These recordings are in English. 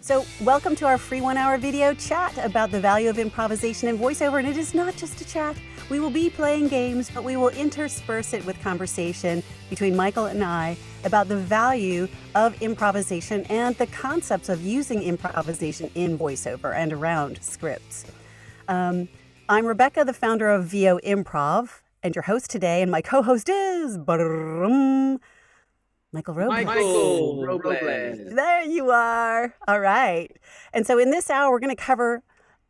So welcome to our free 1-hour video chat about the value of improvisation and voiceover. And it is not just a chat. We will be playing games, but we will intersperse it with conversation between Michael and I about the value of improvisation and the concepts of using improvisation in voiceover and around scripts. I'm Rebecca, the founder of VO Improv, and your host today, and my co-host is Michael Robles. Michael Robles. There you are. All right. And so in this hour, we're going to cover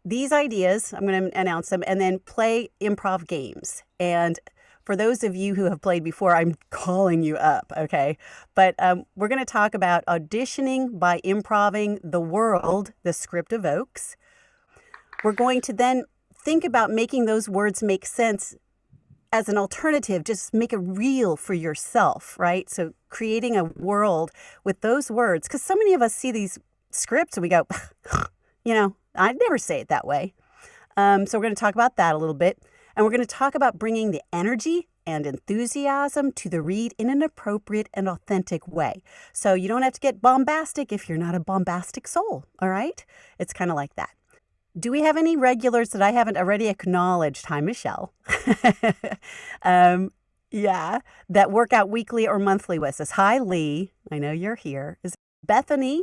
these ideas. I'm going to announce them and then play improv games. And for those of you who have played before, I'm calling you up, okay? But we're going to talk about auditioning by improving the world the script evokes. We're going to then think about making those words make sense as an alternative, just make it real for yourself, right? So creating a world with those words, because so many of us see these scripts and we go, I'd never say it that way. So we're going to talk about that a little bit. And we're going to talk about bringing the energy and enthusiasm to the read in an appropriate and authentic way. So you don't have to get bombastic if you're not a bombastic soul, all right? It's kind of like that. Do we have any regulars that I haven't already acknowledged? Hi, Michelle. That work out weekly or monthly with us. Hi, Lee. I know you're here. Bethany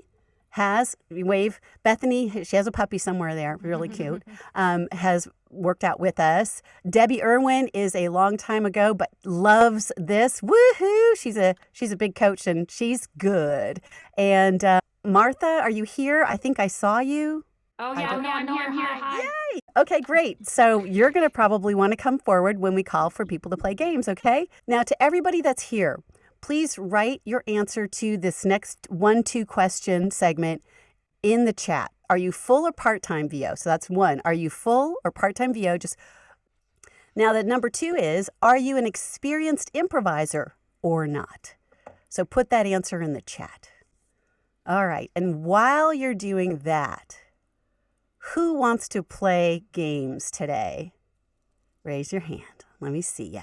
wave. Bethany, she has a puppy somewhere there, really cute, has worked out with us. Debbie Irwin is a long time ago, but loves this. Woohoo! She's a big coach and she's good. And Martha, are you here? I think I saw you. Oh, yeah, I'm here. Hi. Yay! Okay, great. So you're going to probably want to come forward when we call for people to play games, okay? Now, to everybody that's here, please write your answer to this next 1-2 question segment in the chat. Are you full or part-time VO? So that's one. Are you full or part-time VO? Now, the number 2 is, are you an experienced improviser or not? So put that answer in the chat. All right. And while you're doing that, who wants to play games today? Raise your hand. Let me see ya.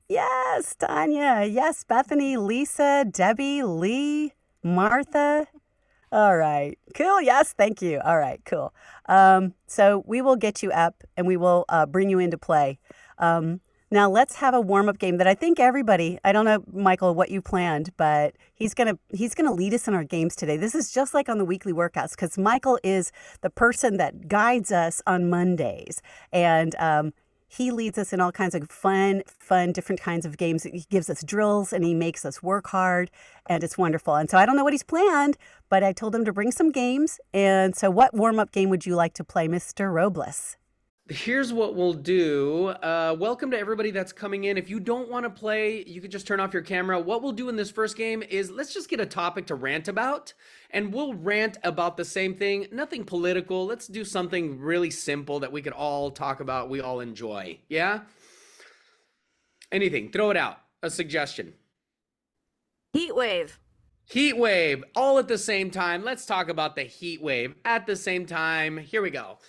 Yes, Tanya. Yes, Bethany, Lisa, Debbie, Lee, Martha. All right. Cool. Yes, thank you. All right, cool. So we will get you up and we will bring you into play. Now let's have a warm-up game that I think everybody, I don't know, Michael, what you planned, but he's gonna lead us in our games today. This is just like on the weekly workouts because Michael is the person that guides us on Mondays. And he leads us in all kinds of fun, different kinds of games. He gives us drills and he makes us work hard and it's wonderful. And so I don't know what he's planned, but I told him to bring some games. And so what warm-up game would you like to play, Mr. Robles? Here's what we'll do. Welcome to everybody that's coming in. If you don't want to play, you could just turn off your camera. What we'll do in this first game is let's just get a topic to rant about, and we'll rant about the same thing. Nothing political. Let's do something really simple that we could all talk about, we all enjoy. Yeah? Anything. Throw it out. A suggestion. Heat wave. Heat wave. All at the same time. Let's talk about the heat wave at the same time. Here we go.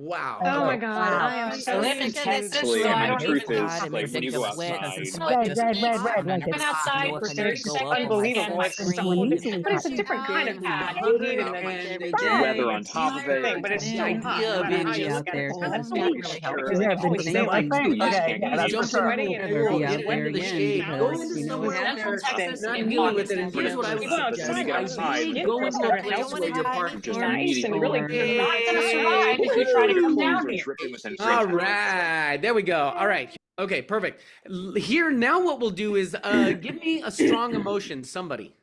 Wow. Oh my God. Wow. I am so Intensely, I mean, truth is, like, when you go outside, I've been outside for 30 seconds. unbelievable. It's It's so different. But it's a different kind of heat. You need it the weather on top of it. But it's so hot. Yeah, When I Benji look out at there. it, That's it's not really really helpful. helpful. It's always Yeah, like, Benji, okay, yeah, that's Jump for sure. sweaty in a pool, get into the shade, go into somewhere Central else, Texas not in dealing with it. And August. here's what I would suggest. When you get outside, Ideally, go into a place where your partner just Nice and really immediately not gonna survive if you try to come down here. All right, there we go. All right. Okay, perfect. Here, now what we'll do is give me a strong emotion, somebody.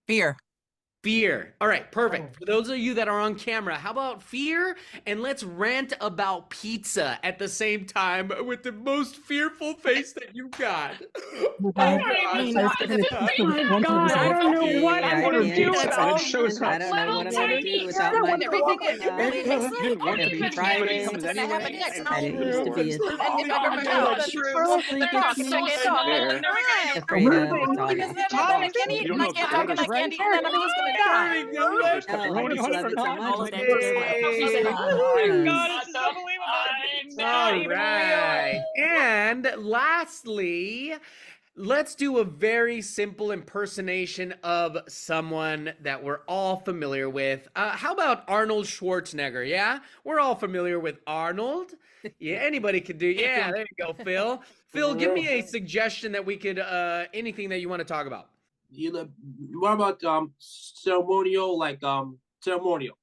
Fear. Fear. All right, perfect. For those of you that are on camera, how about fear? And let's rant about pizza at the same time with the most fearful face that you got. Oh my God, I don't know what I'm going to do about It shows how I don't know what I'm going to do without my everything phone. didn't want to Every be, Friday, but it comes anyway. and it used to be You don't know if the weather's right. All right. And lastly, Let's do a very simple impersonation of someone that we're all familiar with. How about Arnold Schwarzenegger? Yeah, we're all familiar with Arnold. Yeah, anybody could do. Yeah, there you go, Phil. Phil, give me a suggestion that we could anything that you want to talk about. What about ceremonial, ceremonial?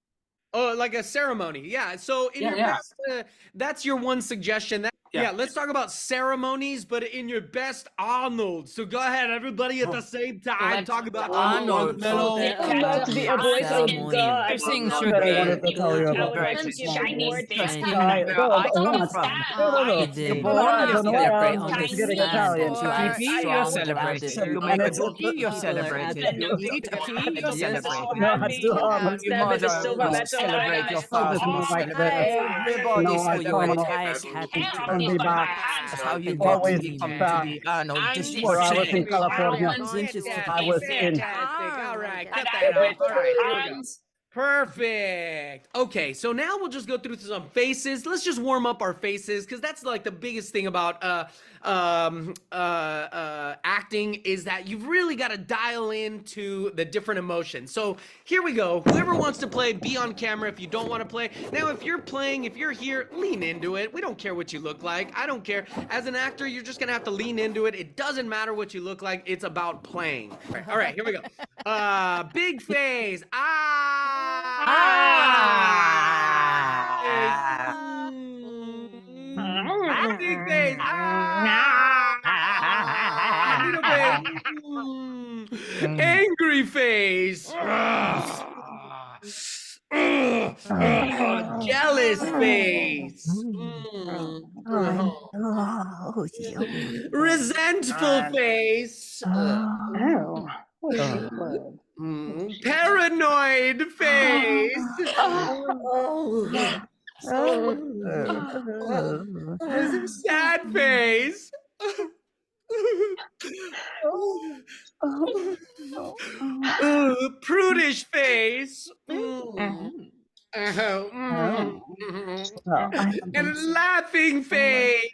Oh, like a ceremony. Yeah. So in your best, that's your one suggestion. Yeah, let's talk about ceremonies, but in your best Arnold. So go ahead, everybody, at the same time. Talk about Arnold. About to be a voice of God. Things I should wanted be to tell you about bright this and small shiny boy. face. I come from. No. You're born, I don't know why I'm forgetting Italian. You're celebrated. You make a cookie, you're celebrated. You eat a pea, you're celebrated. No, it's too hard. You celebrate your father. Everybody so you entire happy to I'll be back. That's how you Always come back. to be Arnold. Where I was in California. I was in. All right, cut that off. All right, here we go. Perfect. Okay, so now we'll just go through some faces. Let's just warm up our faces because that's like the biggest thing about acting is that you've really got to dial into the different emotions. So here we go. Whoever wants to play, be on camera. If you don't want to play, now if you're playing, if you're here, lean into it. We don't care what you look like. I don't care. As an actor, you're just gonna have to lean into it. It doesn't matter what you look like. It's about playing. All right, here we go. Big face. Big face. Little face. Angry face. Jealous face. Resentful face. Paranoid face. Sad face. Prudish face. And laughing face.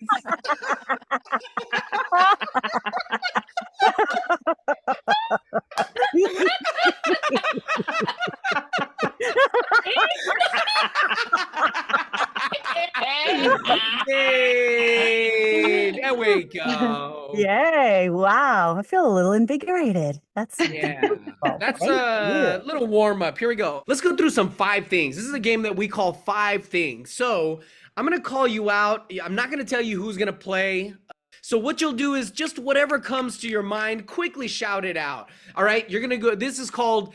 Yay! There we go. Yay! Wow, I feel a little invigorated. That's That's a little warm up. Here we go. Let's go through some 5 things. This is a game that we call 5 things. So I'm gonna call you out. I'm not gonna tell you who's gonna play. So what you'll do is just whatever comes to your mind, quickly shout it out. All right, you're gonna go. This is called.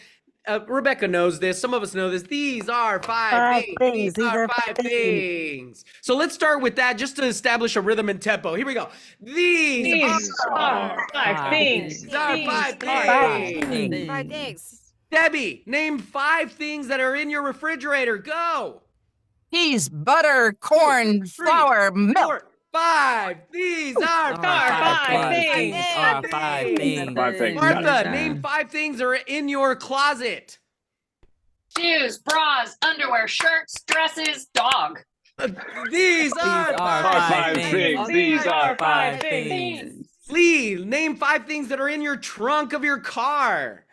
Rebecca knows this. Some of us know this. These are 5 things. These are 5 things. So let's start with that just to establish a rhythm and tempo. Here we go. These are 5 things. These are 5 things. 5 things. Debbie, name 5 things that are in your refrigerator. Go. Cheese, butter, corn, flour, milk. 5. These are 5 things. 5 things. 5 things. Martha, name 5 things that are in your closet. Shoes, bras, underwear, shirts, dresses, dog. These are 5 things. These are 5 things. Lee, name 5 things that are in your trunk of your car.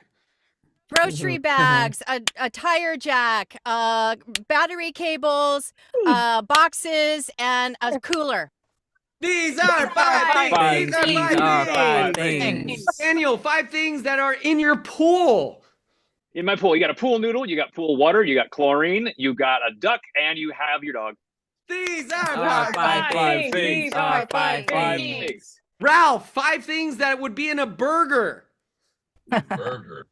Grocery bags, a tire jack, battery cables, boxes, and a cooler. These are 5 things. These are 5 things. Daniel, 5 things that are in your pool. In my pool, you got a pool noodle, you got pool water, you got chlorine, you got a duck, and you have your dog. These are 5 things. These are 5 things. Ralph, 5 things that would be in a burger. Burger,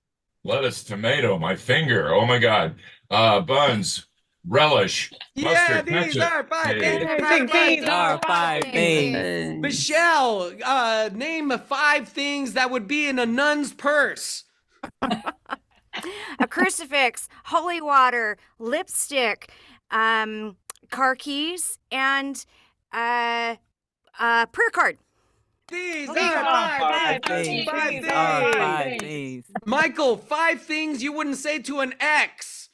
lettuce, tomato, my finger. Oh my God. Buns, relish, mustard, these ketchup. are 5 things. These are 5 things. Michelle, name 5 things that would be in a nun's purse. A crucifix, holy water, lipstick, car keys, and prayer card. These are 5 things. 5 things. Michael, 5 things you wouldn't say to an ex.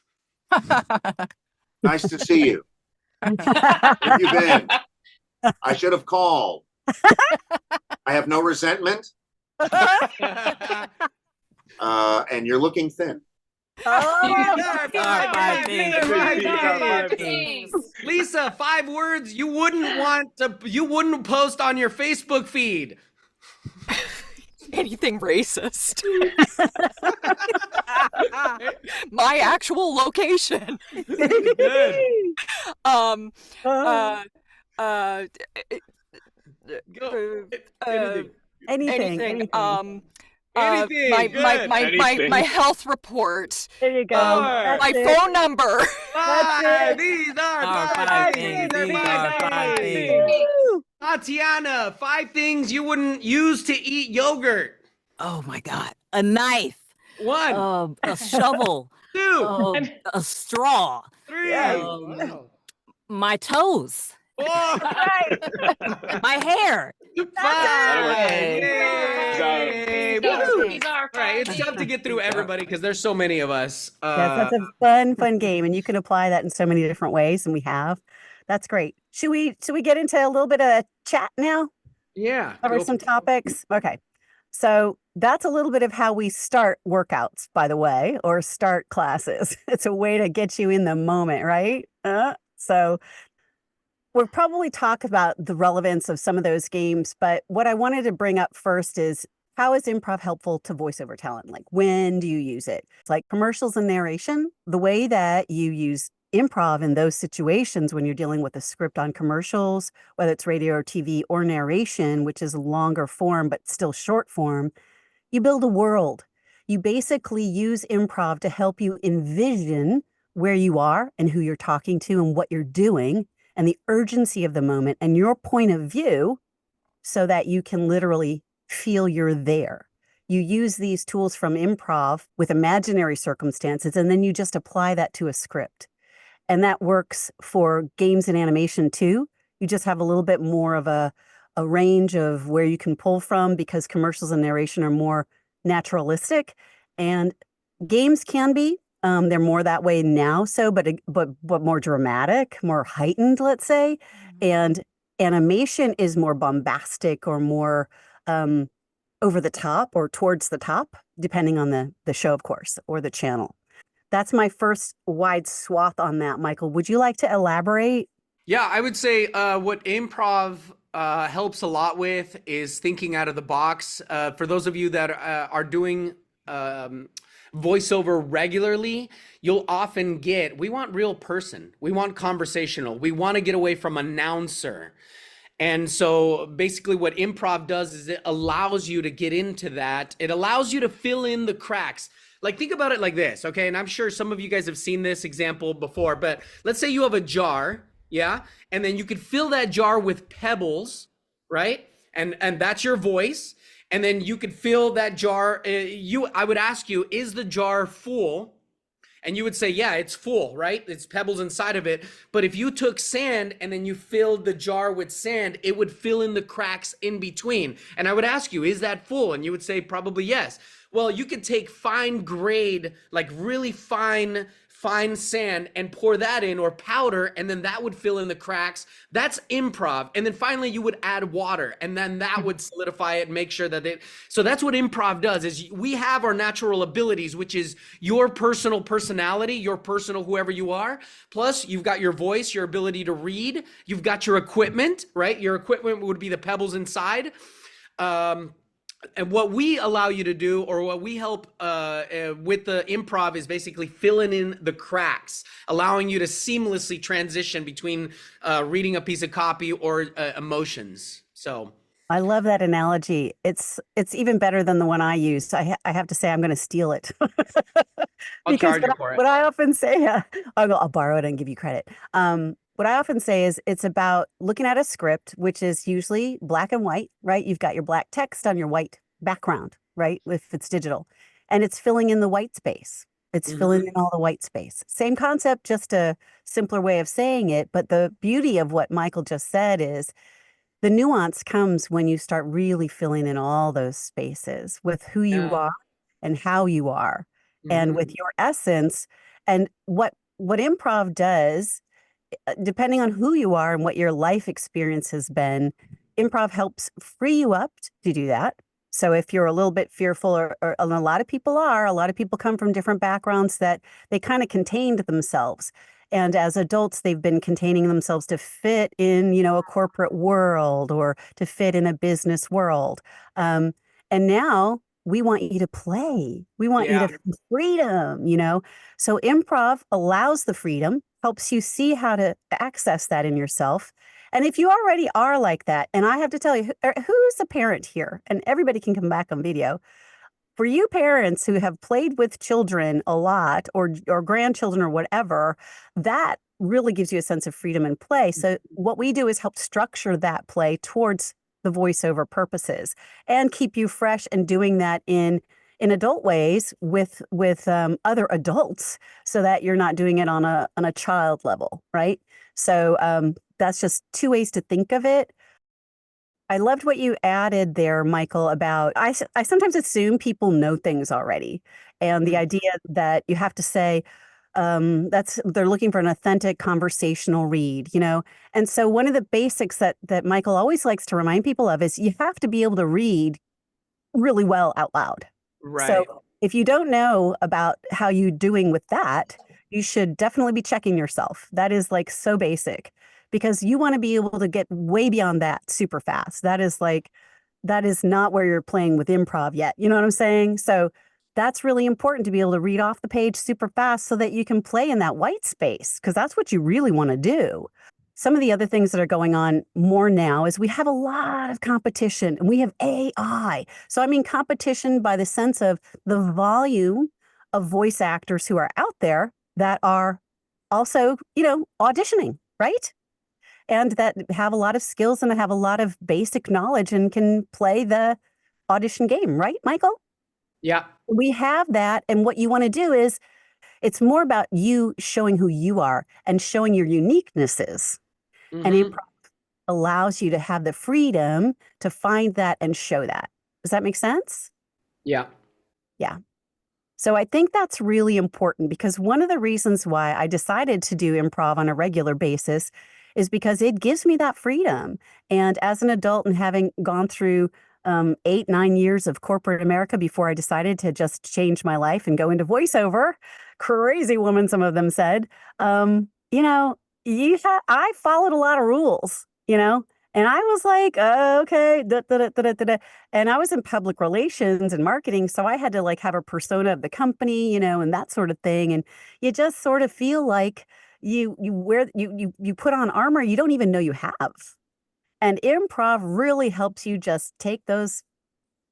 Nice to see you. Where have you been? I should have called. I have no resentment. And you're looking thin. Lisa, 5 words you wouldn't post on your Facebook feed. Anything racist. My actual location. Good. Anything. My health report. There you go. My phone number. These are 5 things. Tatiana, 5 things you wouldn't use to eat yogurt. Oh my God. A knife. 1. A shovel. 2. A straw. 3. My toes. 4. My hair. 5. These are Right, it's tough to get through everybody because there's so many of us. Yes, that's a fun game, and you can apply that in so many different ways, and we have. That's great. Should we get into a little bit of chat now? Yeah. Cover some topics. Okay. So that's a little bit of how we start workouts, by the way, or start classes. It's a way to get you in the moment, right? So we'll probably talk about the relevance of some of those games, but what I wanted to bring up first is, how is improv helpful to voiceover talent? Like, when do you use it? It's like commercials and narration. The way that you use improv in those situations when you're dealing with a script on commercials, whether it's radio or TV, or narration, which is longer form but still short form, you build a world. You basically use improv to help you envision where you are and who you're talking to and what you're doing and the urgency of the moment and your point of view so that you can literally feel you're there. You use these tools from improv with imaginary circumstances, and then you just apply that to a script. And that works for games and animation too. You just have a little bit more of a range of where you can pull from, because commercials and narration are more naturalistic, and games can be. They're more that way now, but more dramatic, more heightened, let's say. And animation is more bombastic or more over the top or towards the top, depending on the show, of course, or the channel. That's my first wide swath on that. Michael, would you like to elaborate? Yeah, I would say what improv helps a lot with is thinking out of the box. For those of you that are doing voiceover regularly, you'll often get, we want real person. We want conversational. We want to get away from announcer. And so basically what improv does is it allows you to get into that. It allows you to fill in the cracks. Like, think about it like this, okay? And I'm sure some of you guys have seen this example before, but let's say you have a jar, yeah? And then you could fill that jar with pebbles, right? And that's your voice. And then you could fill that jar, I would ask you, is the jar full? And you would say, yeah, it's full, right? It's pebbles inside of it. But if you took sand and then you filled the jar with sand, it would fill in the cracks in between. And I would ask you, is that full? And you would say probably yes. Well, you could take fine grade, like really fine sand and pour that in, or powder, and then that would fill in the cracks. That's improv. And then finally you would add water, and then that would solidify it and make sure that so that's what improv does, is we have our natural abilities, which is your personal personality, your personal whoever you are. Plus you've got your voice, your ability to read, you've got your equipment, right? Your equipment would be the pebbles inside. And what we allow you to do, or what we help with the improv, is basically filling in the cracks, allowing you to seamlessly transition between reading a piece of copy or emotions. So I love that analogy. It's even better than the one I used. I have to say I'm going to steal it. I'll charge you for it. What I often say, I'll borrow it and give you credit. What I often say is it's about looking at a script, which is usually black and white, right? You've got your black text on your white background, right? If it's digital, and it's filling in the white space. It's filling in all the white space. Same concept, just a simpler way of saying it. But the beauty of what Michael just said is the nuance comes when you start really filling in all those spaces with who you are and how you are, and with your essence. And what improv does, depending on who you are and what your life experience has been, improv helps free you up to do that. So if you're a little bit fearful, or and a lot of people are, a lot of people come from different backgrounds that they kind of contained themselves. And as adults, they've been containing themselves to fit in, a corporate world or to fit in a business world. And now we want you to play. We want you to Yeah. have freedom. So improv allows the freedom, helps you see how to access that in yourself. And if you already are like that, and I have to tell you, who's a parent here? And everybody can come back on video. For you parents who have played with children a lot, or grandchildren or whatever, that really gives you a sense of freedom and play. So what we do is help structure that play towards the voiceover purposes and keep you fresh and doing that in adult ways with other adults, so that you're not doing it on a child level, right? So that's just two ways to think of it. I loved what you added there, Michael, about I sometimes assume people know things already. And the idea that you have to say, they're looking for an authentic conversational read. And so one of the basics that Michael always likes to remind people of is you have to be able to read really well out loud. Right. So if you don't know about how you're doing with that, you should definitely be checking yourself. That is like so basic, because you want to be able to get way beyond that super fast. That is not where you're playing with improv yet. You know what I'm saying? So that's really important, to be able to read off the page super fast so that you can play in that white space, because that's what you really want to do. Some of the other things that are going on more now is we have a lot of competition, and we have AI. So I mean competition by the sense of the volume of voice actors who are out there that are also, auditioning, right? And that have a lot of skills and have a lot of basic knowledge and can play the audition game, right, Michael? Yeah. We have that. And what you want to do is, it's more about you showing who you are and showing your uniquenesses. And improv allows you to have the freedom to find that and show that. Does that make sense? Yeah. Yeah. So I think that's really important, because one of the reasons why I decided to do improv on a regular basis is because it gives me that freedom. And as an adult, and having gone through 8-9 years of corporate America before I decided to just change my life and go into voiceover, crazy woman, some of them said, I followed a lot of rules, and I was like, okay, and I was in public relations and marketing, so I had to have a persona of the company, and that sort of thing. And you just sort of feel like you put on armor you don't even know you have. And improv really helps you just take those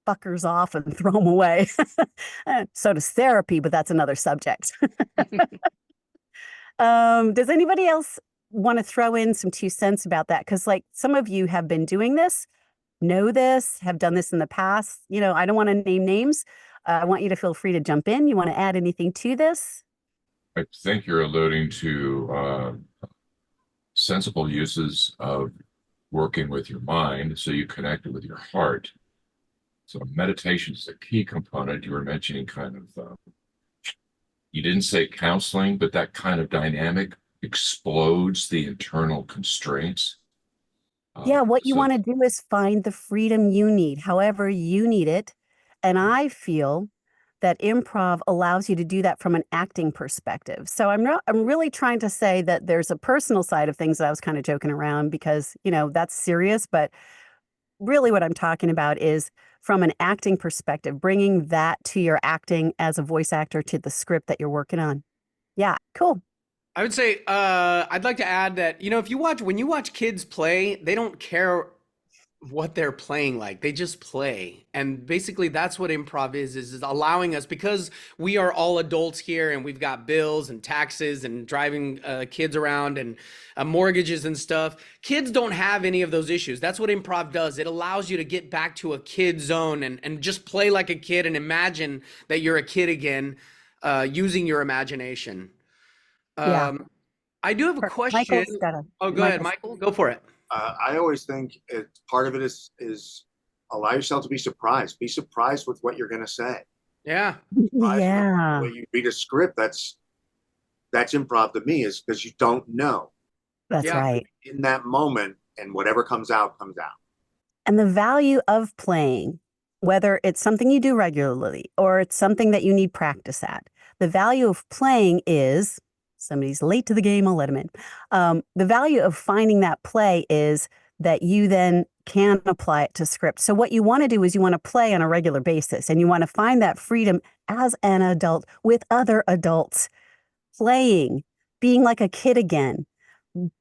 fuckers off and throw them away. So does therapy, but that's another subject. Does anybody else want to throw in some 2 cents about that? Because some of you have been doing this, know this, have done this in the past. I don't want to name names. I want you to feel free to jump in. You want to add anything to this? I think you're alluding to sensible uses of working with your mind, so you connect it with your heart. So meditation is a key component. You were mentioning kind of, you didn't say counseling, but that kind of dynamic explodes the internal constraints. Yeah, what you want to do is find the freedom you need, however you need it. And I feel that improv allows you to do that from an acting perspective. So I'm really trying to say that there's a personal side of things that I was kind of joking around, because, that's serious. But really what I'm talking about is from an acting perspective, bringing that to your acting as a voice actor, to the script that you're working on. Yeah, cool. I would say, I'd like to add that, when you watch kids play, they don't care what they're playing like. They just play. And basically that's what improv is allowing us, because we are all adults here and we've got bills and taxes and driving kids around and mortgages and stuff. Kids don't have any of those issues. That's what improv does. It allows you to get back to a kid zone and just play like a kid and imagine that you're a kid again, using your imagination. Yeah. I do have a question. Go ahead, Michael. Go for it. I always think part of it is allow yourself to be surprised. Be surprised with what you're going to say. Yeah. Yeah. When you read a script, that's improv to me, is because you don't know. That's right. In that moment, and whatever comes out, comes out. And the value of playing whether it's something you do regularly or it's something that you need practice at. The value of playing is, somebody's late to the game, I'll let them in. The value of finding that play is that you then can apply it to script. So what you want to do is you want to play on a regular basis, and you want to find that freedom as an adult with other adults, playing, being like a kid again,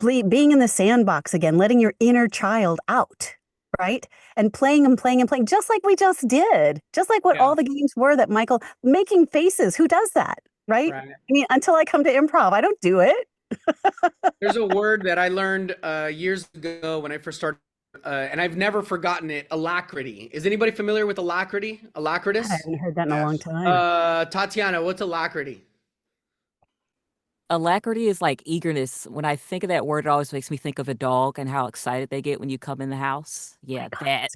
being in the sandbox again, letting your inner child out, right? And playing and playing and playing, just like we just did, just like what all the games were that Michael, making faces. Who does that, right? I mean, until I come to improv, I don't do it. There's a word that I learned years ago when I first started, and I've never forgotten it. Alacrity. Is anybody familiar with alacrity? Alacritus? I haven't heard that in a long time. Tatiana, what's alacrity? Alacrity is like eagerness. When I think of that word, it always makes me think of a dog and how excited they get when you come in the house. Yeah, that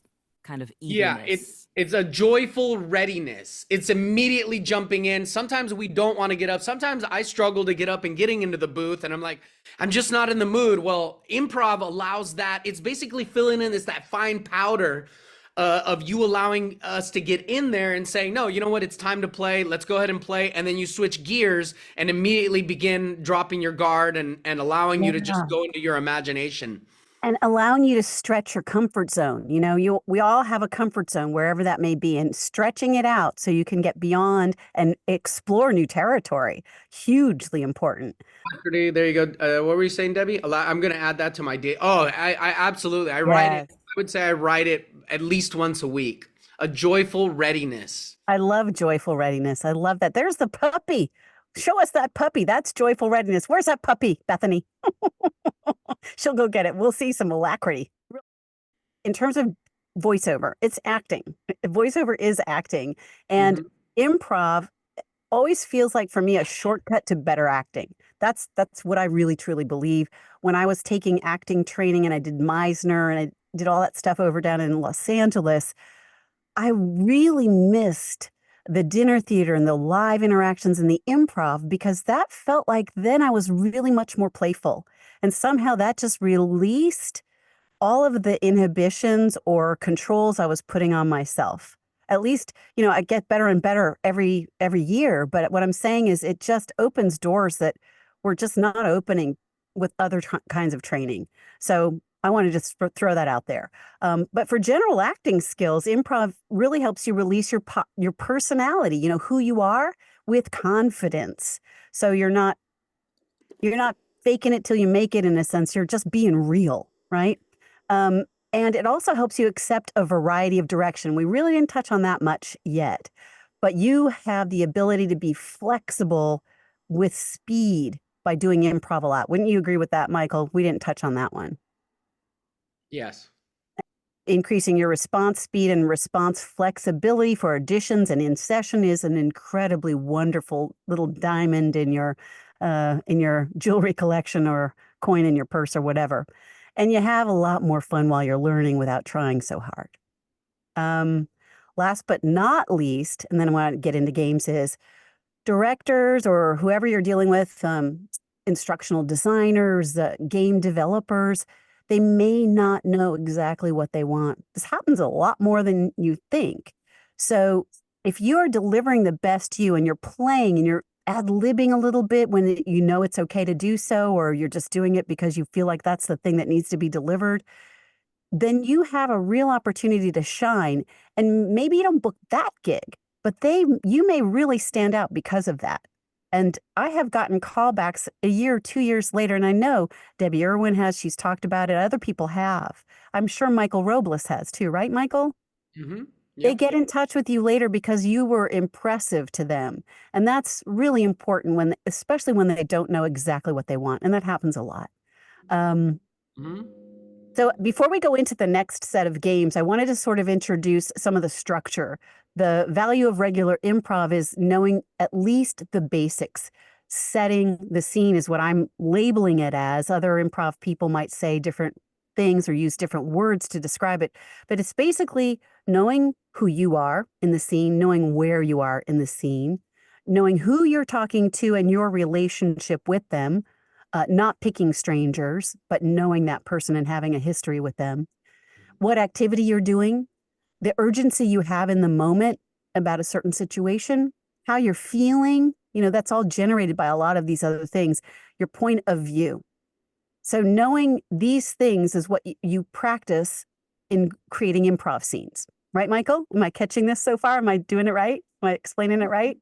kind of eagerness. Yeah, it's a joyful readiness. It's immediately jumping in. Sometimes we don't want to get up. Sometimes I struggle to get up and getting into the booth, and I'm like, I'm just not in the mood. Well, improv allows that. It's basically filling in that fine powder of you allowing us to get in there and saying, no, you know what, it's time to play. Let's go ahead and play. And then you switch gears and immediately begin dropping your guard and allowing you to just go into your imagination. And allowing you to stretch your comfort zone. You know, we all have a comfort zone, wherever that may be, and stretching it out so you can get beyond and explore new territory. Hugely important. There you go. What were you saying, Debbie? I'm going to add that to my day. Oh, I absolutely. I write it. I would say I write it at least once a week. A joyful readiness. I love joyful readiness. I love that. There's the puppy. Show us that puppy. That's joyful readiness. Where's that puppy, Bethany? She'll go get it. We'll see some alacrity. In terms of voiceover, it's acting. Voiceover is acting. And improv always feels like, for me, a shortcut to better acting. That's what I really, truly believe. When I was taking acting training and I did Meisner and I did all that stuff over down in Los Angeles, I really missed the dinner theater and the live interactions and the improv, because that felt like then I was really much more playful. And somehow that just released all of the inhibitions or controls I was putting on myself. At least, you know, I get better and better every year. But what I'm saying is it just opens doors that were just not opening with other kinds of training. So I want to just throw that out there. But for general acting skills, improv really helps you release your personality, you know, who you are, with confidence. So you're not faking it till you make it, in a sense. You're just being real, right? And it also helps you accept a variety of direction. We really didn't touch on that much yet, but you have the ability to be flexible with speed by doing improv a lot. Wouldn't you agree with that, Michael? We didn't touch on that one. Yes. Increasing your response speed and response flexibility for auditions and in session is an incredibly wonderful little diamond in your jewelry collection or coin in your purse or whatever. And you have a lot more fun while you're learning without trying so hard. Last but not least, and then I want to get into games, is directors or whoever you're dealing with, instructional designers, game developers, they may not know exactly what they want. This happens a lot more than you think. So if you are delivering the best you and you're playing and you're ad-libbing a little bit when you know it's okay to do so, or you're just doing it because you feel like that's the thing that needs to be delivered, then you have a real opportunity to shine. And maybe you don't book that gig, but you may really stand out because of that. And I have gotten callbacks a year, 2 years later, and I know Debbie Irwin has. She's talked about it. Other people have. I'm sure Michael Robles has too, right, Michael? Mm-hmm. Yep. They get in touch with you later because you were impressive to them. And that's really important, especially when they don't know exactly what they want. And that happens a lot. So before we go into the next set of games, I wanted to sort of introduce some of the structure. The value of regular improv is knowing at least the basics. Setting the scene is what I'm labeling it as. Other improv people might say different things or use different words to describe it. But it's basically knowing who you are in the scene, knowing where you are in the scene, knowing who you're talking to and your relationship with them, not picking strangers, but knowing that person and having a history with them, what activity you're doing, the urgency you have in the moment about a certain situation, how you're feeling, that's all generated by a lot of these other things, your point of view. So knowing these things is what you practice in creating improv scenes. Right, Michael? Am I catching this so far? Am I doing it right? Am I explaining it right?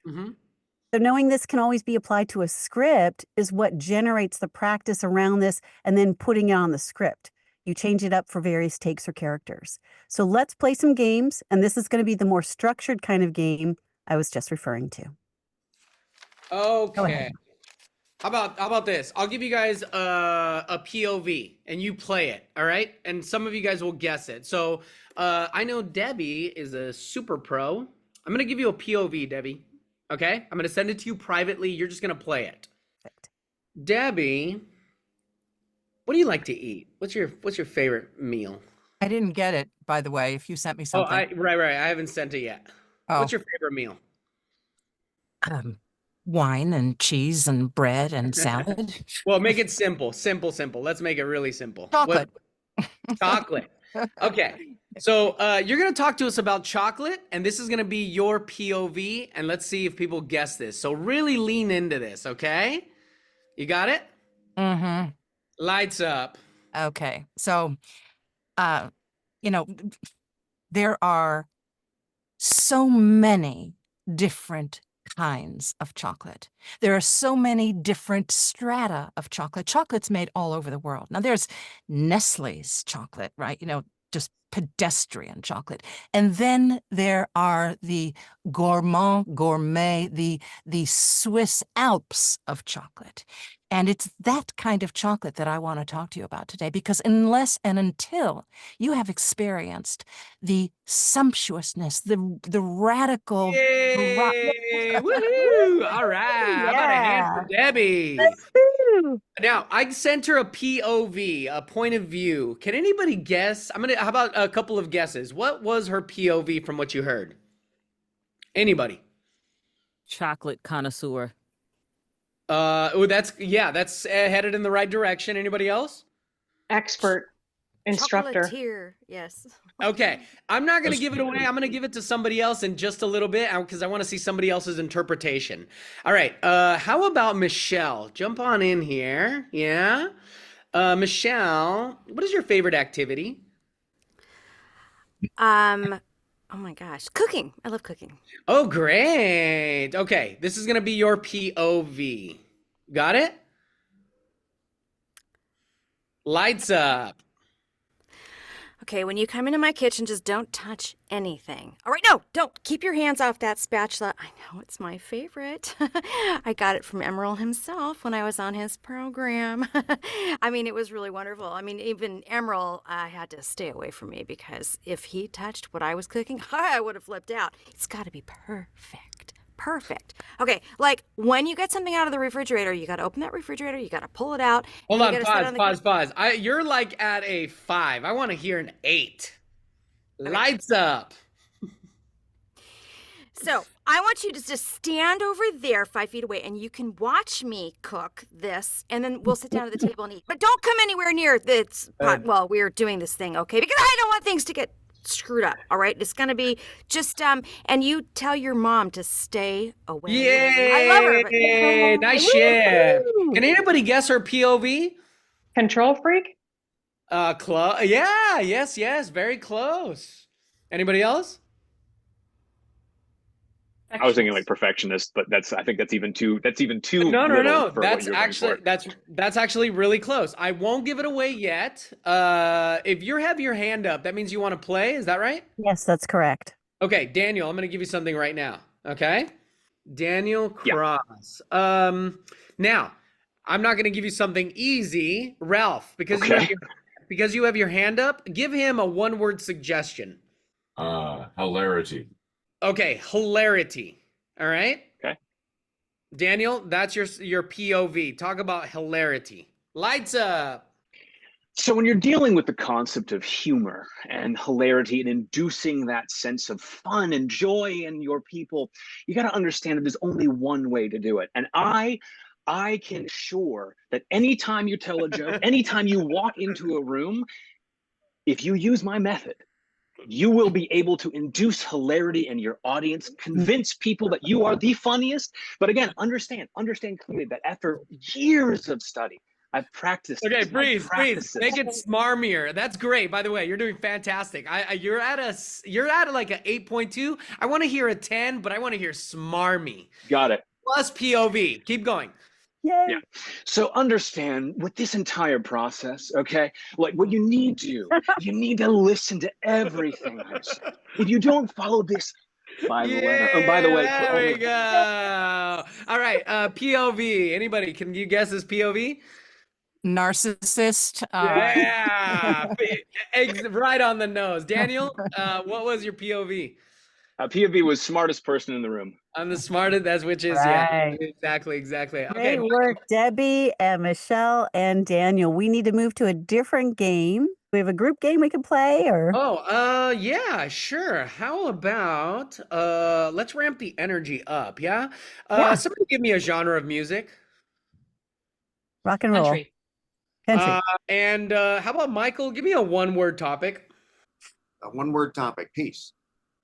Mm-hmm. So knowing this can always be applied to a script is what generates the practice around this and then putting it on the script. You change it up for various takes or characters. So let's play some games, and this is going to be the more structured kind of game I was just referring to. Okay. How about this? I'll give you guys a POV and you play it, all right? And some of you guys will guess it. So I know Debbie is a super pro. I'm going to give you a POV, Debbie. Okay? I'm going to send it to you privately. You're just going to play it. Perfect. Debbie, what do you like to eat? What's your favorite meal? I didn't get it, by the way, if you sent me something. Oh, right. I haven't sent it yet. Oh. What's your favorite meal? Wine and cheese and bread and salad. Well, make it simple. Let's make it really simple. Chocolate. Chocolate. Okay. So you're going to talk to us about chocolate, and this is going to be your POV, and let's see if people guess this. So really lean into this, okay? You got it? Mm-hmm. Lights up. Okay. So, there are so many different kinds of chocolate. There are so many different strata of chocolate. Chocolate's made all over the world. Now there's Nestle's chocolate, right? Just pedestrian chocolate. And then there are the gourmet, the Swiss Alps of chocolate. And it's that kind of chocolate that I want to talk to you about today, because unless and until you have experienced the sumptuousness, the radical... Yay! Woohoo! All right. Yeah. How about a hand for Debbie? Now, I sent her a POV, a point of view. Can anybody guess? How about a couple of guesses? What was her POV from what you heard? Anybody? Chocolate connoisseur. That's headed in the right direction. Anybody else? Expert. Instructor. Chocolatier, yes. Okay, I'm not going to give it away. I'm going to give it to somebody else in just a little bit because I want to see somebody else's interpretation. All right, how about Michelle? Jump on in here. Yeah. Michelle, what is your favorite activity? Oh my gosh, cooking. I love cooking. Oh, great. Okay, this is going to be your POV. Got it? Lights up. Okay, when you come into my kitchen, just don't touch anything. All right, no, don't. Keep your hands off that spatula. I know it's my favorite. I got it from Emerald himself when I was on his program. I mean, it was really wonderful. I mean, even Emerald had to stay away from me because if he touched what I was cooking, I would have flipped out. It's got to be perfect. Perfect. Okay, like when you get something out of the refrigerator, you got to open that refrigerator, you got to pull it out. Hold on, pause. You're like at a 5. I want to hear an 8. Okay. Lights up. So I want you to just stand over there 5 feet away and you can watch me cook this and then we'll sit down at the table and eat. But don't come anywhere near this pot while we're doing this thing, okay? Because I don't want things to get screwed up, all right? It's gonna be just and you tell your mom to stay away. Yay! I love her. But... Nice shit. Can anybody guess her POV? Control freak? Yeah, yes, very close. Anybody else? I was thinking like perfectionist, but I think that's even too No. That's actually really close. I won't give it away yet. If you have your hand up, that means you want to play. Is that right? Yes, that's correct. Okay, Daniel, I'm going to give you something right now. Okay, Daniel Cross. Yeah. Now, I'm not going to give you something easy, Ralph, because you have your hand up. Give him a one-word suggestion. Hilarity. Okay, hilarity. All right. Okay. Daniel, that's your POV. Talk about hilarity. Lights up. So when you're dealing with the concept of humor and hilarity and inducing that sense of fun and joy in your people, you got to understand that there's only one way to do it. And I can assure that anytime you tell a joke, anytime you walk into a room, if you use my method, You will be able to induce hilarity in your audience, convince people that you are the funniest. But again, understand clearly that after years of study, I've practiced. Okay, this, freeze. Make it smarmier. That's great. By the way, you're doing fantastic. You're at like a 8.2. I want to hear a 10, but I want to hear smarmy. Got it. Plus POV. Keep going. Yay. Yeah. So understand with this entire process, okay, like what you need to listen to everything I say. If you don't follow this by the letter, and by the way, there we go. All right, POV. Anybody, can you guess his POV? Narcissist. Yeah, right on the nose. Daniel, what was your POV? POV was smartest person in the room. I'm the smartest, which is Right. yeah, exactly. Great Okay, work, Debbie and Michelle and Daniel. We need to move to a different game. We have a group game we can play, or yeah, sure. How about let's ramp the energy up, yeah? Yeah. Somebody give me a genre of music. rock and roll. Country. And how about Michael? Give me a one-word topic. A one-word topic, peace.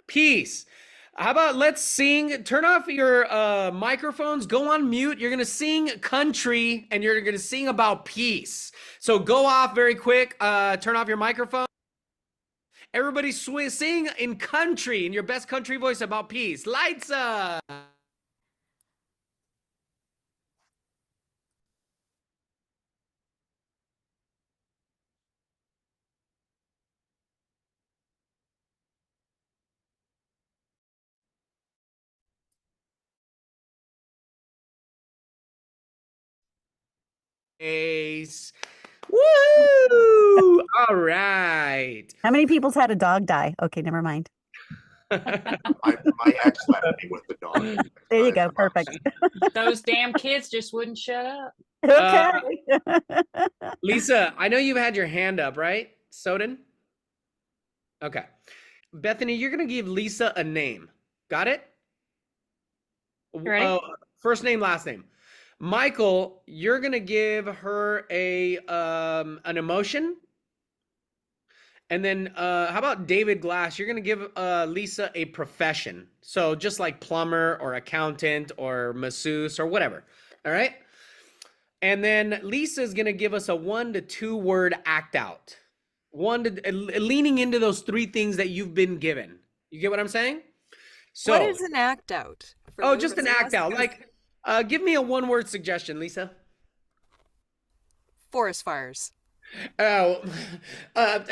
Peace. How about let's sing? Turn off your microphones, go on mute. You're gonna sing country and you're gonna sing about peace. So go off very quick, turn off your microphone. Everybody sing in country, in your best country voice about peace. Lights up. Ace. Woo! All right. How many people's had a dog die? Okay, never mind. My ex left me with the dog. There you go. Perfect. Those damn kids just wouldn't shut up. Okay. Lisa, I know you've had your hand up, right? Soden? Okay. Bethany, you're going to give Lisa a name. Got it? Ready? First name, last name. Michael, you're going to give her an emotion. And then how about David Glass? You're going to give Lisa a profession. So just like plumber or accountant or masseuse or whatever. All right? And then Lisa's going to give us a 1 to 2 word act out. Leaning into those 3 things that you've been given. You get what I'm saying? So what is an act out? Just an act out. Like, give me a 1 word suggestion, Lisa. Forest fires. Oh,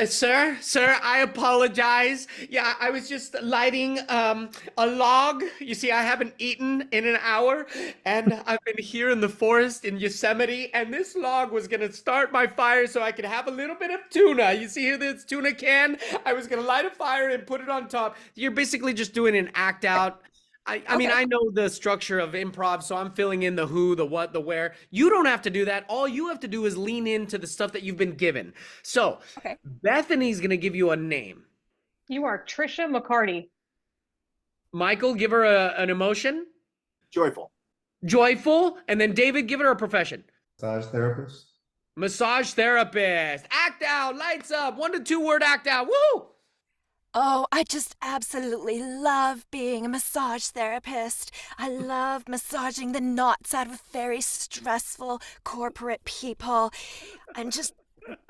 sir, I apologize. Yeah, I was just lighting a log. You see, I haven't eaten in an hour, and I've been here in the forest in Yosemite, and this log was gonna start my fire so I could have a little bit of tuna. You see here, this tuna can? I was gonna light a fire and put it on top. You're basically just doing an act out. I mean, I know the structure of improv, so I'm filling in the who, the what, the where. You don't have to do that. All you have to do is lean into the stuff that you've been given. So Bethany's going to give you a name. You are Trisha McCarty. Michael, give her an emotion. Joyful. Joyful. And then David, give her a profession. Massage therapist. Massage therapist. Act out. Lights up. 1 to 2 word act out. Woo! Oh, I just absolutely love being a massage therapist. I love massaging the knots out of very stressful corporate people and just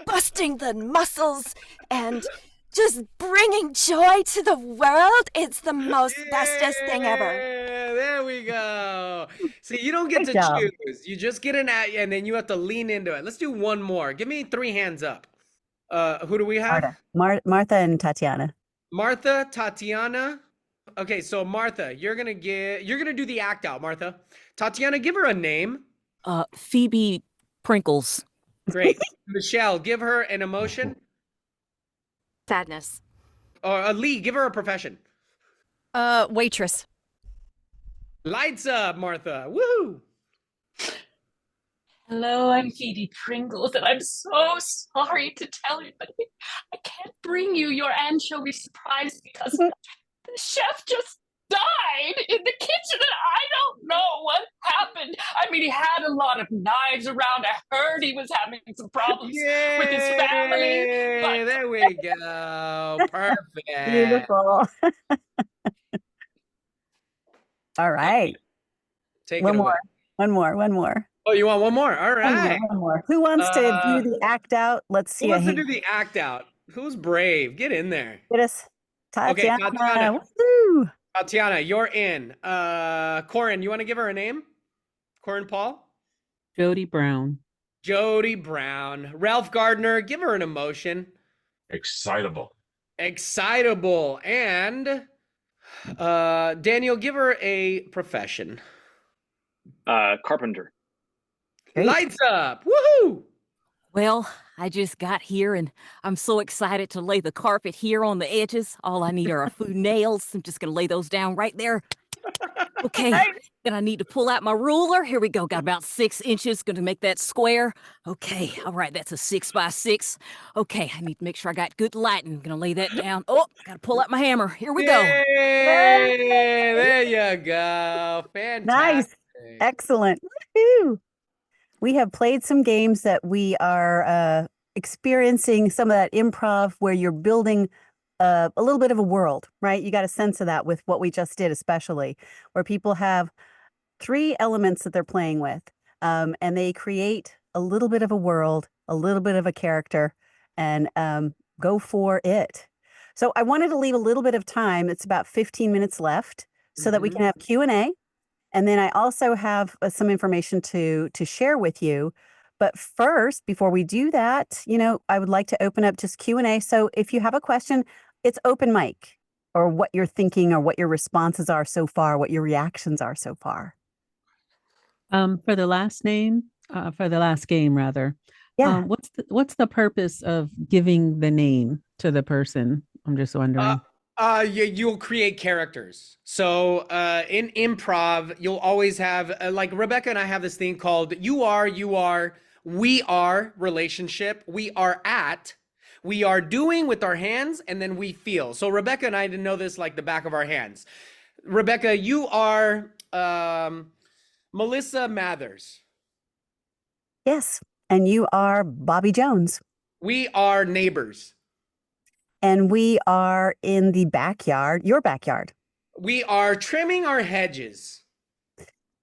busting the muscles and just bringing joy to the world. It's the most bestest thing ever. There we go. See, you don't get to choose. You just get an act and then you have to lean into it. Let's do 1 more. Give me 3 hands up. Who do we have? Martha and Tatiana. Martha, Tatiana. Okay, so Martha, you're gonna do the act out, Martha. Tatiana, give her a name. Phoebe Prinkles. Great. Michelle, give her an emotion. Sadness. Or Lee, give her a profession. Waitress. Lights up, Martha. Woohoo! Hello, I'm Phoebe Pringles, and I'm so sorry to tell you, but I can't bring you your anchovy surprise because the chef just died in the kitchen, and I don't know what happened. I mean, he had a lot of knives around. I heard he was having some problems with his family. Yay! But There we go. Perfect. Beautiful. All right. Take One it more. away. One more. Oh, you want one more? All right. One more. Who wants to do the act out? Let's see. Who wants to do the act out? Who's brave? Get in there. Get us, Okay, Tatiana. Tatiana. Woo! Tatiana, you're in. Corin, you want to give her a name? Corin Paul? Jody Brown. Jody Brown. Ralph Gardner, give her an emotion. Excitable. Excitable. And Daniel, give her a profession. Carpenter. Great. Lights up. Woohoo! Well, I just got here and I'm so excited to lay the carpet here on the edges. All I need are a few nails. I'm just going to lay those down right there. Okay, then I need to pull out my ruler. Here we go. Got about 6 inches. Going to make that square. Okay, all right, that's a 6 by 6. Okay, I need to make sure I got good lighting. Going to lay that down. Oh, got to pull out my hammer. Here we go. Yay! There you go. Fantastic. Nice. Excellent. Woo-hoo. We have played some games that we are experiencing some of that improv where you're building a little bit of a world, right? You got a sense of that with what we just did, especially where people have 3 elements that they're playing with, and they create a little bit of a world, a little bit of a character, and go for it. So I wanted to leave a little bit of time. It's about 15 minutes left so that we can have Q&A. And then I also have some information to share with you. But first, before we do that, I would like to open up just Q&A. So if you have a question, it's open mic, or what you're thinking, or what your responses are so far, what your reactions are so far. For the last game rather. Yeah. What's the purpose of giving the name to the person? I'm just wondering. You'll create characters. So in improv, you'll always have, like Rebecca and I have this thing called you are, we are relationship, we are at, we are doing with our hands, and then we feel. So Rebecca and I didn't know this like the back of our hands. Rebecca, you are Melissa Mathers. Yes. And you are Bobby Jones. We are neighbors. And we are in the backyard, your backyard. We are trimming our hedges.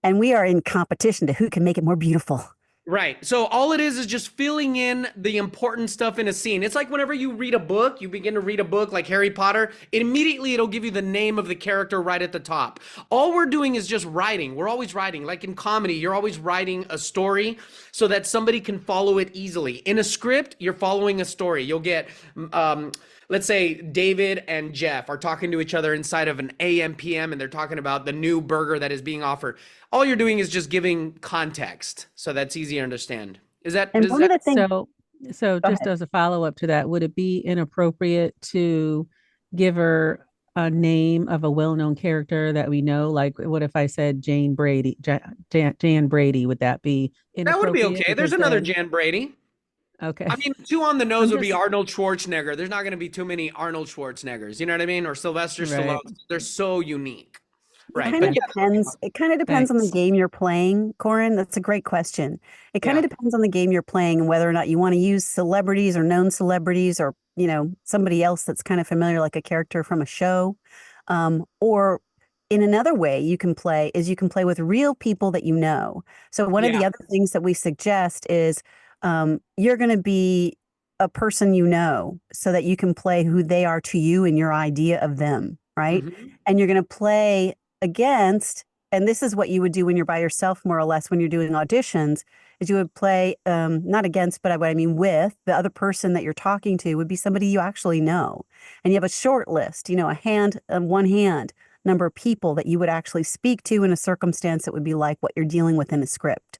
And we are in competition to who can make it more beautiful. Right. So all it is just filling in the important stuff in a scene. It's like whenever you read a book, you begin to read a book like Harry Potter, immediately it'll give you the name of the character right at the top. All we're doing is just writing. We're always writing. Like in comedy, you're always writing a story so that somebody can follow it easily. In a script, you're following a story. You'll get, let's say David and Jeff are talking to each other inside of an AM PM, and they're talking about the new burger that is being offered. All you're doing is just giving context, so that's easy to understand. Is that? And one of the things. So just as a follow up to that, would it be inappropriate to give her a name of a well known character that we know? Like, what if I said Jan Brady? Would that be inappropriate? That would be okay. There's another Jan Brady. Okay. I mean, 2 on the nose would be Arnold Schwarzenegger. There's not going to be too many Arnold Schwarzeneggers. You know what I mean? Or Sylvester Stallone. They're so unique. Right. It kind of depends on the game you're playing, Corin. That's a great question. It kind of depends on the game you're playing and whether or not you want to use celebrities or known celebrities or, somebody else that's kind of familiar, like a character from a show. Or in another way you can play with real people that you know. So one of the other things that we suggest is you're going to be a person so that you can play who they are to you and your idea of them, right? Mm-hmm. And you're going to play against, and this is what you would do when you're by yourself, more or less, when you're doing auditions, is you would play, not against, but what I mean with the other person that you're talking to would be somebody you actually know. And you have a short list, one hand number of people that you would actually speak to in a circumstance that would be like what you're dealing with in a script.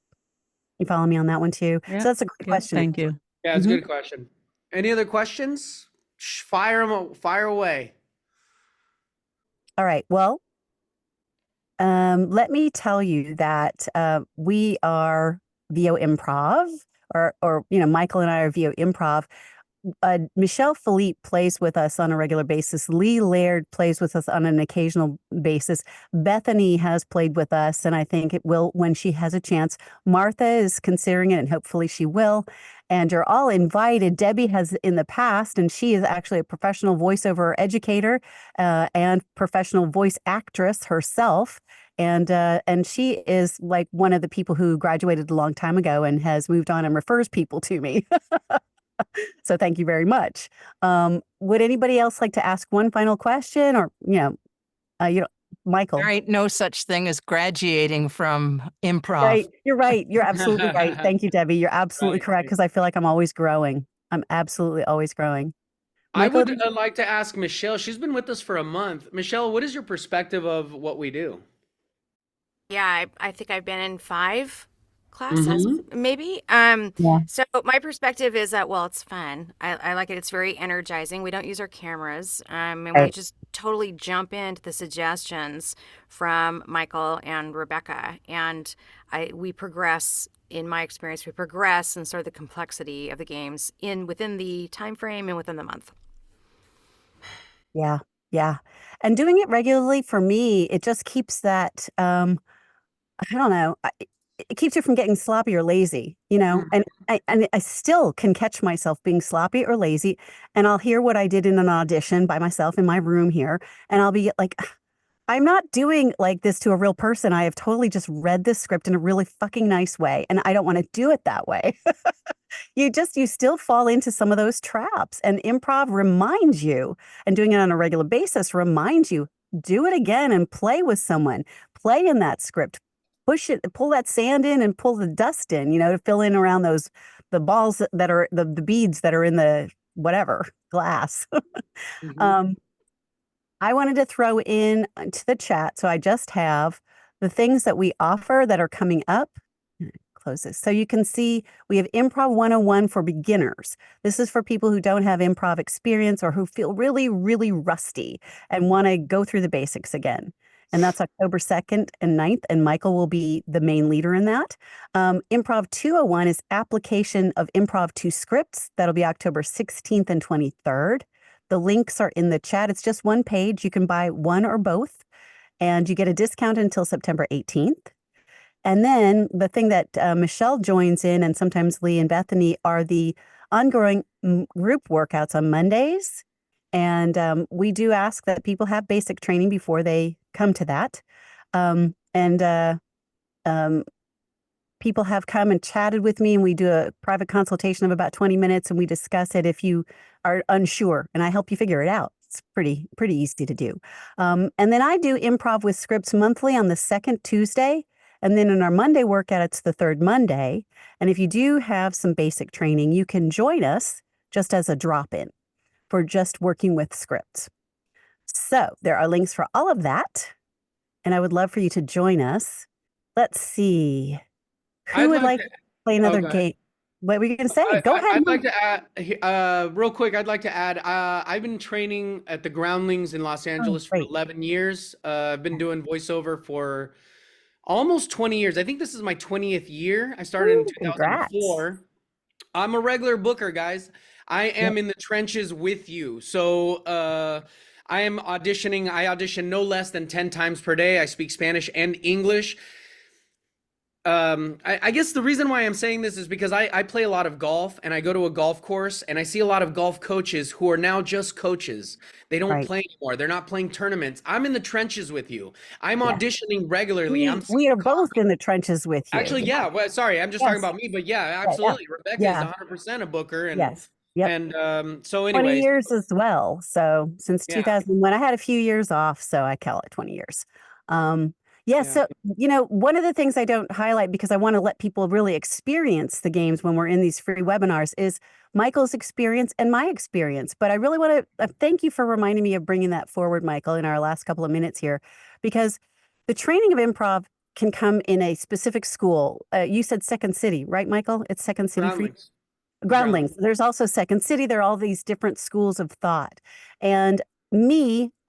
You follow me on that one too? Yeah. So that's a great question. Thank you. Yeah, it's a good question. Any other questions? Fire away. All right. Well, let me tell you that we are VO Improv, or Michael and I are VO Improv. Michelle Philippe plays with us on a regular basis. Lee Laird plays with us on an occasional basis. Bethany has played with us, and I think it will when she has a chance. Martha is considering it, and hopefully she will. And you're all invited. Debbie has in the past, and she is actually a professional voiceover educator and professional voice actress herself. And she is like one of the people who graduated a long time ago and has moved on and refers people to me. So thank you very much. Would anybody else like to ask one final question, or Michael? There ain't no such thing as graduating from improv. Right, you're right. You're absolutely right. Thank you, Debbie. You're absolutely correct, because I feel like I'm always growing. I'm absolutely always growing. Michael, I would like to ask Michelle. She's been with us for a month. Michelle, what is your perspective of what we do? Yeah, I think I've been in 5 classes, maybe. So my perspective is that, well, it's fun. I like it. It's very energizing. We don't use our cameras, and we just totally jump into the suggestions from Michael and Rebecca, and we progress. In my experience, we progress in sort of the complexity of the games within the time frame and within the month. Yeah, yeah. And doing it regularly for me, it just keeps that, I don't know, it keeps you from getting sloppy or lazy, and I still can catch myself being sloppy or lazy, and I'll hear what I did in an audition by myself in my room here, and I'll be like, I'm not doing like this to a real person. I have totally just read this script in a really fucking nice way, and I don't want to do it that way. You still fall into some of those traps, and improv reminds you, and doing it on a regular basis reminds you, do it again and play with someone, play in that script, push it, pull that sand in and pull the dust in, to fill in around the balls that are the beads that are in the whatever glass. I wanted to throw in to the chat, so I just have the things that we offer that are coming up. Close this. So you can see we have Improv 101 for beginners. This is for people who don't have improv experience or who feel really, really rusty and want to go through the basics again. And that's October 2nd and 9th, and Michael will be the main leader in that. Improv 201 is application of improv to scripts. That'll be October 16th and 23rd. The links are in the chat. It's just one page. You can buy one or both, and you get a discount until September 18th. And then the thing that Michelle joins in, and sometimes Lee and Bethany, are the ongoing group workouts on Mondays. And we do ask that people have basic training before they come to that. People have come and chatted with me, and we do a private consultation of about 20 minutes, and we discuss it if you are unsure, and I help you figure it out. It's pretty easy to do. And then I do improv with scripts monthly on the second Tuesday. And then in our Monday workout, it's the third Monday. And if you do have some basic training, you can join us just as a drop-in for just working with scripts. So there are links for all of that. And I would love for you to join us. Let's see. Who would like to play another game? What were you going to say? Go ahead. I'd like to add, real quick, I'd like to add, I've been training at the Groundlings in Los Angeles for 11 years. I've been doing voiceover for almost 20 years. I think this is my 20th year. I started in 2004. Congrats. I'm a regular booker, guys. I am in the trenches with you. So I am auditioning. I audition no less than 10 times per day. I speak Spanish and English. I guess the reason why I'm saying this is because I play a lot of golf, and I go to a golf course, and I see a lot of golf coaches who are now just coaches. They don't play anymore. They're not playing tournaments. I'm in the trenches with you. I'm auditioning regularly. We are both in the trenches with you. Actually, yeah. Well, sorry, I'm just talking about me, but yeah, absolutely. Rebecca is 100% a booker. And, and so anyways. 20 years as well. So since 2001, I had a few years off, so I call it 20 years. So, one of the things I don't highlight, because I want to let people really experience the games when we're in these free webinars, is Michael's experience and my experience. But I really want to thank you for reminding me of bringing that forward, Michael, in our last couple of minutes here, because the training of improv can come in a specific school. You said Second City, right, Michael? It's Second City. Groundlings. There's also Second City. There are all these different schools of thought. And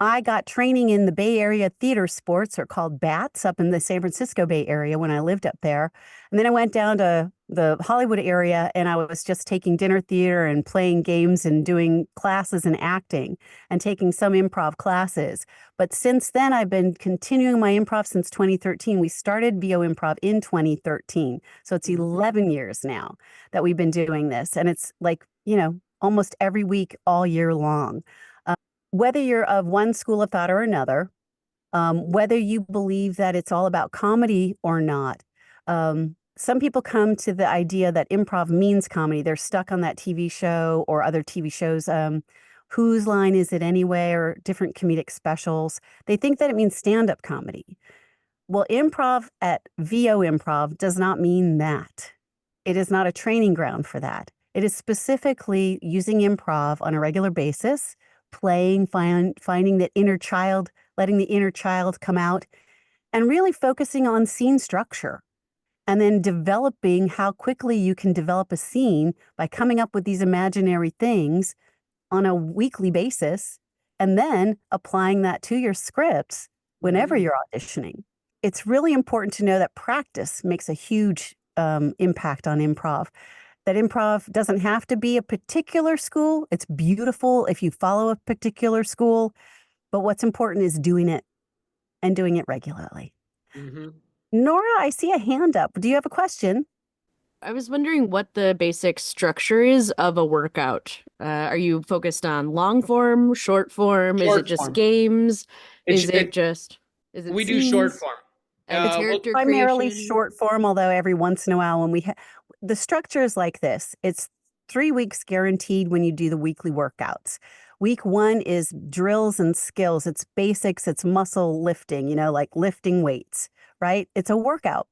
I got training in the Bay Area theater sports, or called BATS, up in the San Francisco Bay Area when I lived up there. And then I went down to the Hollywood area, and I was just taking dinner theater and playing games and doing classes in acting and taking some improv classes. But since then, I've been continuing my improv since 2013. We started VO Improv in 2013. So it's 11 years now that we've been doing this. And it's like, almost every week all year long. Whether you're of one school of thought or another, whether you believe that it's all about comedy or not, some people come to the idea that improv means comedy. They're stuck on that TV show or other TV shows. Whose Line Is It Anyway? Or different comedic specials. They think that it means stand-up comedy. Well, improv at VO Improv does not mean that. It is not a training ground for that. It is specifically using improv on a regular basis, playing, finding that inner child, letting the inner child come out, and really focusing on scene structure. And then developing how quickly you can develop a scene by coming up with these imaginary things on a weekly basis, and then applying that to your scripts whenever you're auditioning. It's really important to know that practice makes a huge impact on improv. That improv doesn't have to be a particular school. It's beautiful if you follow a particular school, but what's important is doing it and doing it regularly. Nora, I see a hand up. Do you have a question? I was wondering what the basic structure is of a workout. Are you focused on long form, short form? Is it just games? Is it we do short scenes? form. And character Primarily creation? short form, although every once in a while when the structure is like this. It's 3 weeks guaranteed when you do the weekly workouts. Week 1 is drills and skills. It's basics. It's muscle lifting, like lifting weights, right? It's a workout.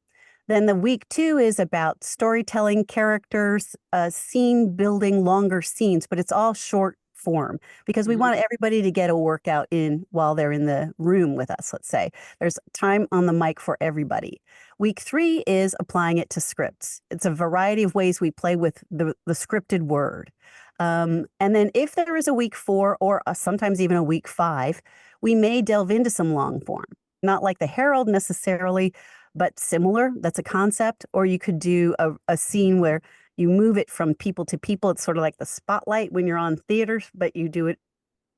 Then the week 2 is about storytelling, characters, scene building, longer scenes, but it's all short form because we want everybody to get a workout in while they're in the room with us, let's say. There's time on the mic for everybody. Week 3 is applying it to scripts. It's a variety of ways we play with the scripted word. And then if there is a week 4 or sometimes even a week 5, we may delve into some long form. Not like the Herald necessarily, but similar. That's a concept. Or you could do a scene where you move it from people to people. It's sort of like the spotlight when you're on theaters, but you do it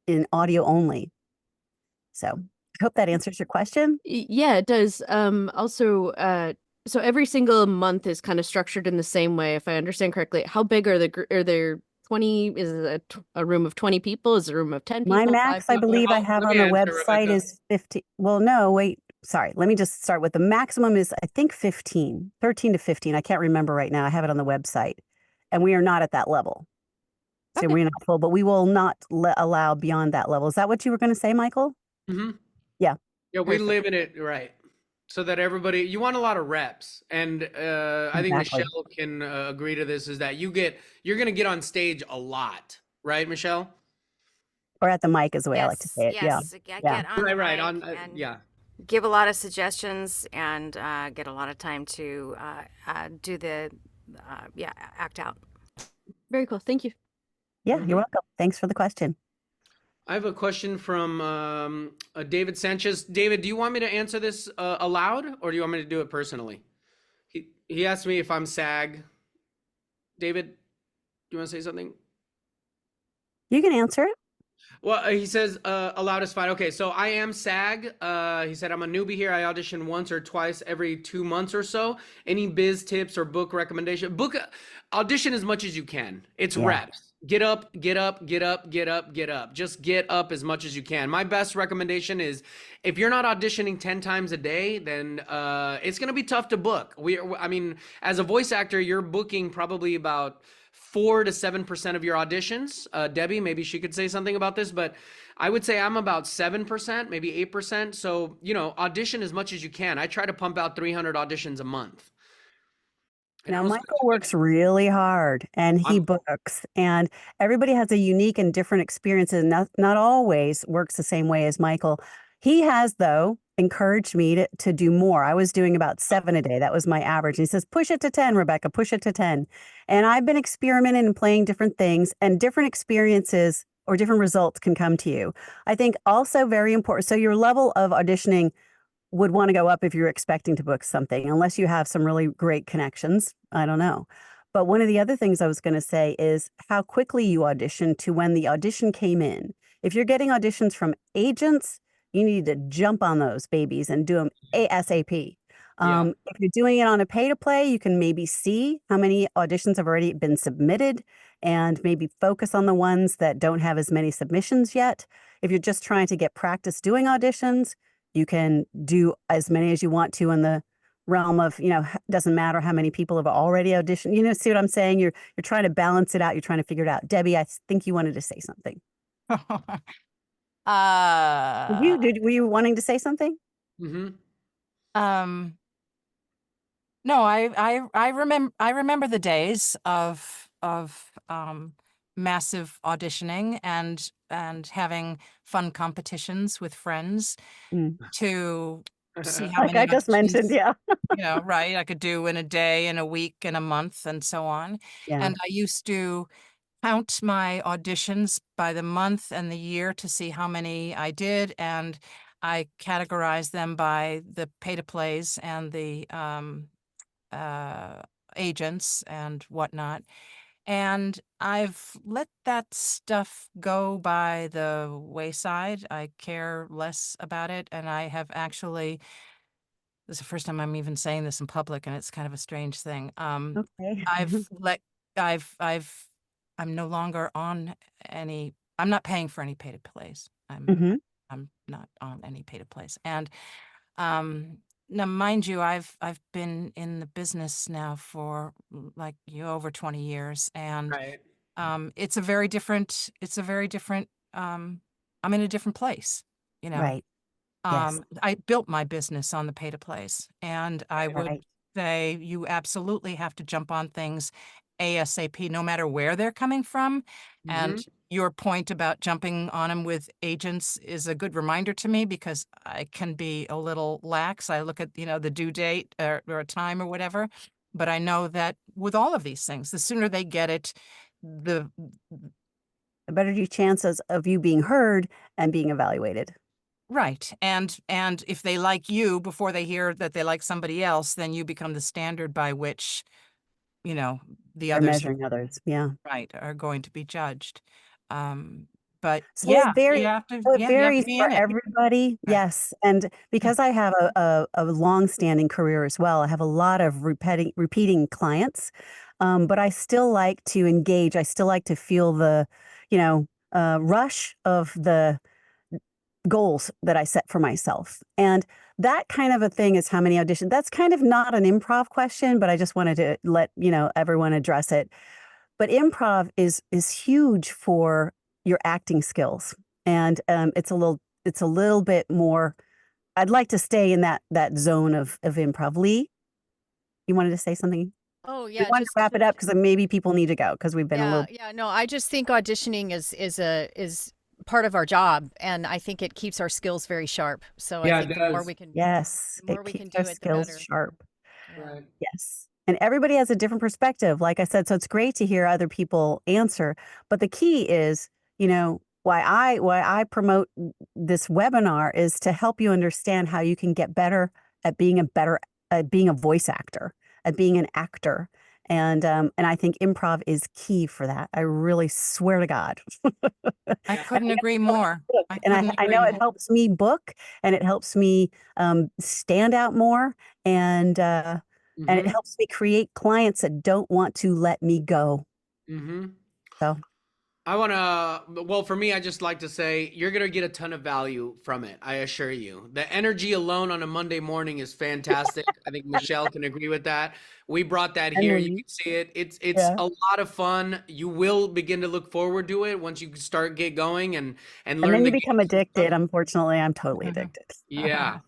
in audio only. So I hope that answers your question. Yeah, it does. Also, so every single month is kind of structured in the same way, if I understand correctly. How big are there 20? Is it a room of 20 people? Is it a room of 10 people? My max, I believe I have on the website is 50. Well, no, wait. Sorry. Let me just start with the maximum is, I think, 13 to 15. I can't remember right now. I have it on the website. And we are not at that level. So we're not full, but we will not allow beyond that level. Is that what you were going to say, Michael? Yeah. Yeah, we live in it, right. So that everybody, you want a lot of reps. And I think Michelle can agree to this, is that you're going to get on stage a lot. Right, Michelle? Or at the mic is the way I like to say it. Yes, Yeah. get on the Right. mic and give a lot of suggestions and get a lot of time to do the, act out. Very cool. Thank you. Yeah, you're welcome. Thanks for the question. I have a question from David Sanchez. David, do you want me to answer this aloud, or do you want me to do it personally? He asked me if I'm SAG. David, do you want to say something? You can answer it. Well, he says aloud is fine. Okay, so I am SAG. He said, I'm a newbie here. I audition once or twice every 2 months or so. Any biz tips or book recommendation? Audition as much as you can. It's reps. Get up. Just get up as much as you can. My best recommendation is, if you're not auditioning 10 times a day, then it's going to be tough to book. As a voice actor, you're booking probably about 4 to 7% of your auditions. Debbie, maybe she could say something about this, but I would say I'm about 7%, maybe 8%. So, audition as much as you can. I try to pump out 300 auditions a month. Now, Michael works really hard and he books, and everybody has a unique and different experience, and not always works the same way as Michael. He has, though, encouraged me to do more. I was doing about 7 a day. That was my average. And he says, push it to 10, Rebecca, push it to 10. And I've been experimenting and playing different things, and different experiences or different results can come to you. I think also very important. So your level of auditioning would want to go up if you're expecting to book something, unless you have some really great connections. I don't know. But one of the other things I was going to say is how quickly you audition to when the audition came in. If you're getting auditions from agents, you need to jump on those babies and do them ASAP. If you're doing it on a pay to play, you can maybe see how many auditions have already been submitted and maybe focus on the ones that don't have as many submissions yet. If you're just trying to get practice doing auditions, you can do as many as you want to in the realm of, doesn't matter how many people have already auditioned. See what I'm saying? You're trying to balance it out. You're trying to figure it out. Debbie, I think you wanted to say something. Were you wanting to say something? No, I remember the days of massive auditioning and having fun competitions with friends to see how like many I just mentioned, auditions, right, I could do in a day, in a week, in a month, and so on. Yeah. And I used to count my auditions by the month and the year to see how many I did, and I categorized them by the pay-to-plays and the agents and whatnot. And I've let that stuff go by the wayside. I care less about it. And I have actually, this is the first time I'm even saying this in public, and it's kind of a strange thing. Okay. I'm no longer on any, I'm not paying for any pay-to-plays. I'm not on any pay-to-plays. And now, mind you, I've been in the business now for like over 20 years, and it's a very different. I'm in a different place, Right. Yes. I built my business on the pay-to-plays, and I would say you absolutely have to jump on things ASAP, no matter where they're coming from. And your point about jumping on them with agents is a good reminder to me, because I can be a little lax. I look at, the due date or a time or whatever, but I know that with all of these things, the sooner they get it, the better your chances of you being heard and being evaluated. Right. And if they like you before they hear that they like somebody else, then you become the standard by which, the They're others measuring others. Yeah. right are going to be judged. But So yeah, it varies. you have to So it varies be for in it. everybody. Yes. And because I have a long-standing career as well, I have a lot of repeating clients. But I still like to engage. I still like to feel the, rush of the goals that I set for myself. And that kind of a thing is how many auditions. That's kind of not an improv question, but I just wanted to let, everyone address it. But improv is huge for your acting skills. And it's a little bit more, I'd like to stay in that zone of improv. Lee, you wanted to say something? Oh yeah, we wanted to wrap it up because maybe people need to go because we've been a little. Yeah, no, I just think auditioning is part of our job, and I think it keeps our skills very sharp. So I think the more we can, the more we can do it, the better. Sharp. Right. Yes. And everybody has a different perspective, like I said. So it's great to hear other people answer. But the key is, why I promote this webinar is to help you understand how you can get better at being a voice actor, at being an actor. And I think improv is key for that. I really swear to God. I couldn't agree more. I know it helps me book, and it helps me stand out more, and it helps me create clients that don't want to let me go. So I want to, well, for me, I just like to say you're going to get a ton of value from it. I assure you. The energy alone on a Monday morning is fantastic. I think Michelle can agree with that. We brought that here. You can see it. It's a lot of fun. You will begin to look forward to it once you get going and learn. And then you become addicted. Unfortunately, I'm totally addicted. Yeah.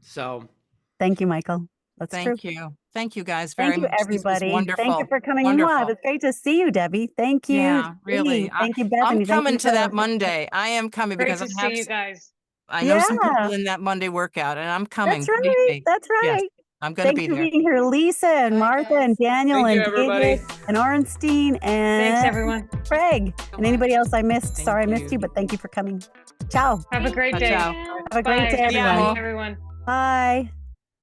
So. Thank you, Michael. That's true. Thank you. Thank you guys very much. Thank you, everybody. Wonderful. Thank you for coming in live. It's great to see you, Debbie. Thank you. Yeah, really. Thank you, Bethany. I'm coming to that Monday. I am coming because I see you guys. I know some people in that Monday workout, and I'm coming. That's right. That's right. Yes, I'm going to be there. Thanks for being here, Lisa and Martha and Daniel and David and Orenstein and thanks everyone. Craig and anybody else I missed. Sorry I missed you, but thank you for coming. Ciao. Have a great day. Ciao. Have a great day, everyone. Everyone. Bye.